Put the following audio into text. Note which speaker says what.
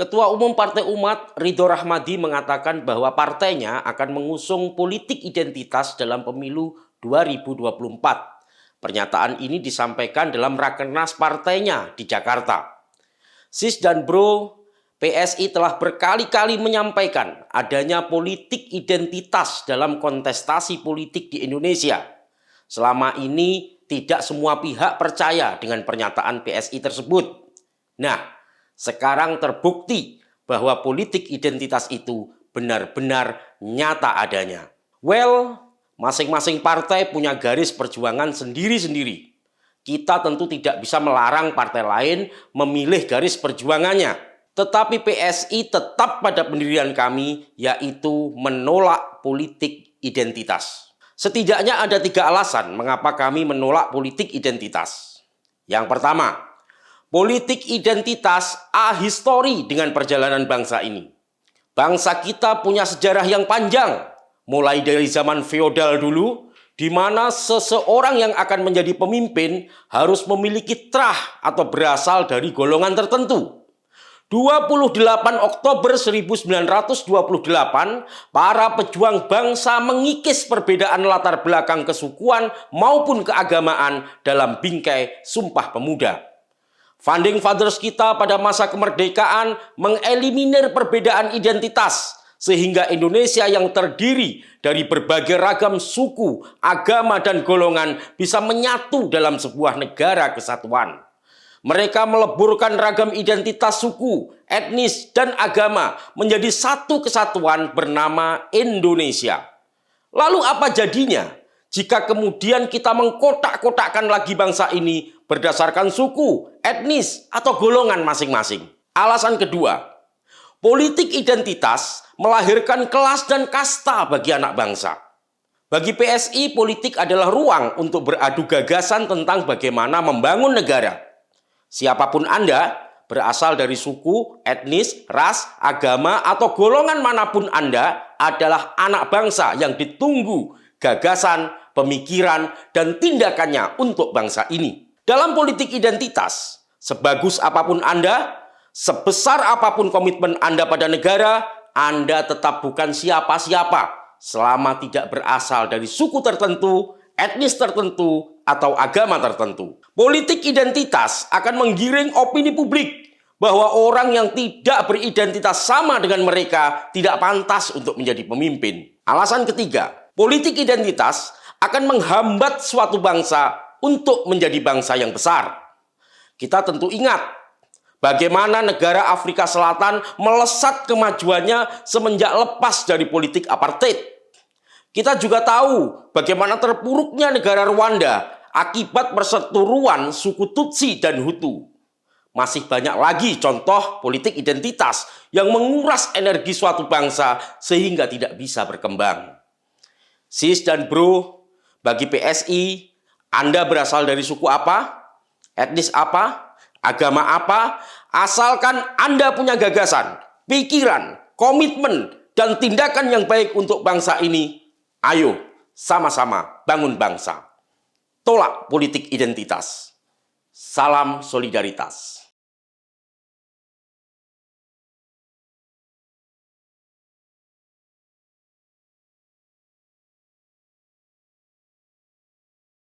Speaker 1: Ketua Umum Partai Umat Ridho Rahmadi mengatakan bahwa partainya akan mengusung politik identitas dalam pemilu 2024. Pernyataan ini disampaikan dalam Rakernas partainya di Jakarta. Sis dan Bro, PSI telah berkali-kali menyampaikan adanya politik identitas dalam kontestasi politik di Indonesia. Selama ini tidak semua pihak percaya dengan pernyataan PSI tersebut. Nah, sekarang terbukti bahwa politik identitas itu benar-benar nyata adanya. Well, masing-masing partai punya garis perjuangan sendiri-sendiri. Kita tentu tidak bisa melarang partai lain memilih garis perjuangannya. Tetapi PSI tetap pada pendirian kami, yaitu menolak politik identitas. Setidaknya ada 3 alasan mengapa kami menolak politik identitas. Yang pertama, politik identitas ahistori dengan perjalanan bangsa ini. Bangsa kita punya sejarah yang panjang, mulai dari zaman feodal dulu, di mana seseorang yang akan menjadi pemimpin harus memiliki trah atau berasal dari golongan tertentu. 28 Oktober 1928, para pejuang bangsa mengikis perbedaan latar belakang kesukuan maupun keagamaan dalam bingkai Sumpah Pemuda. Founding Fathers kita pada masa kemerdekaan mengeliminir perbedaan identitas, sehingga Indonesia yang terdiri dari berbagai ragam suku, agama, dan golongan bisa menyatu dalam sebuah negara kesatuan. Mereka meleburkan ragam identitas suku, etnis, dan agama menjadi satu kesatuan bernama Indonesia. Lalu apa jadinya jika kemudian kita mengkotak-kotakkan lagi bangsa ini berdasarkan suku, etnis, atau golongan masing-masing? Alasan kedua, politik identitas melahirkan kelas dan kasta bagi anak bangsa. Bagi PSI, politik adalah ruang untuk beradu gagasan tentang bagaimana membangun negara. Siapapun Anda, berasal dari suku, etnis, ras, agama, atau golongan manapun Anda adalah anak bangsa yang ditunggu gagasan, pemikiran, dan tindakannya untuk bangsa ini. Dalam politik identitas, sebagus apapun Anda, sebesar apapun komitmen Anda pada negara, Anda tetap bukan siapa-siapa selama tidak berasal dari suku tertentu, etnis tertentu, atau agama tertentu. Politik identitas akan menggiring opini publik bahwa orang yang tidak beridentitas sama dengan mereka tidak pantas untuk menjadi pemimpin. Alasan ketiga, politik identitas akan menghambat suatu bangsa untuk menjadi bangsa yang besar. Kita tentu ingat bagaimana negara Afrika Selatan melesat kemajuannya semenjak lepas dari politik apartheid. Kita juga tahu bagaimana terpuruknya negara Rwanda akibat perseteruan suku Tutsi dan Hutu. Masih banyak lagi contoh politik identitas yang menguras energi suatu bangsa sehingga tidak bisa berkembang. Sis dan Bro, bagi PSI, Anda berasal dari suku apa, etnis apa, agama apa, asalkan Anda punya gagasan, pikiran, komitmen, dan tindakan yang baik untuk bangsa ini, ayo sama-sama bangun bangsa. Tolak politik identitas. Salam solidaritas.